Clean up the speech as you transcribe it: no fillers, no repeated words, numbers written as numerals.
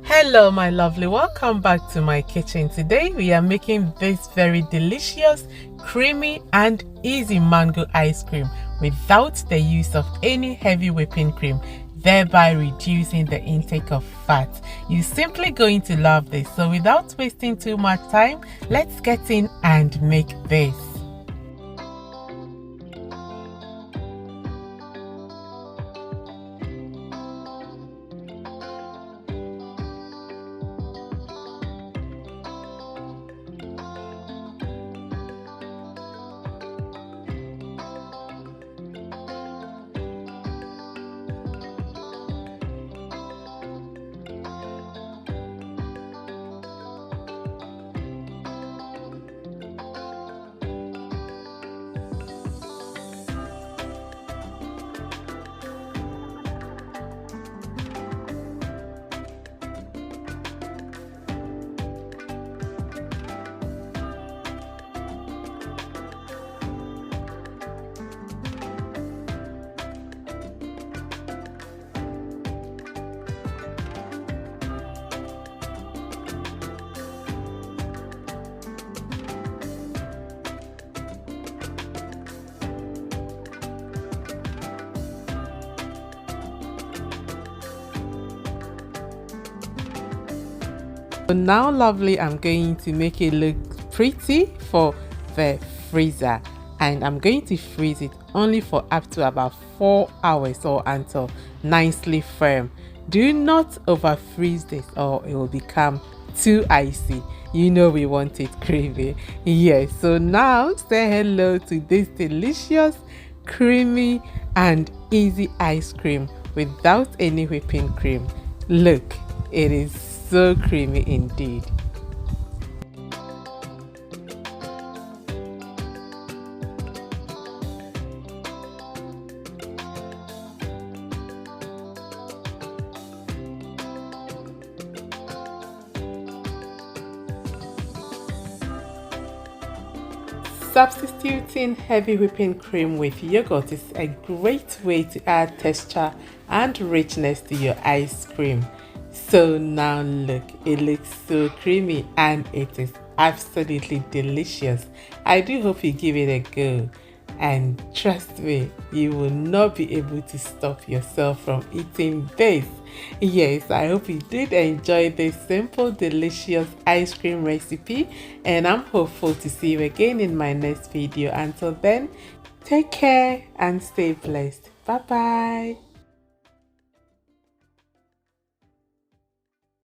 Hello my lovely, welcome back to my kitchen. Today we are making this very delicious, creamy and easy mango ice cream without the use of any heavy whipping cream, thereby reducing the intake of fat. You're simply going to love this. So without wasting too much time, let's get in and make this. So now lovely, I'm going to make it look pretty for the freezer, and I'm going to freeze it only for up to about 4 hours or until nicely firm. Do not over freeze this or it will become too icy. You know we want it creamy. Yes, so now say hello to this delicious, creamy and easy ice cream without any whipping cream. Look, it is so creamy indeed. Substituting heavy whipping cream with yogurt is a great way to add texture and richness to your ice cream. So now look, it looks so creamy and it is absolutely delicious. I do hope you give it a go, and trust me, you will not be able to stop yourself from eating this. Yes, I hope you did enjoy this simple, delicious ice cream recipe, and I'm hopeful to see you again in my next video. Until then, take care and stay blessed. Bye bye.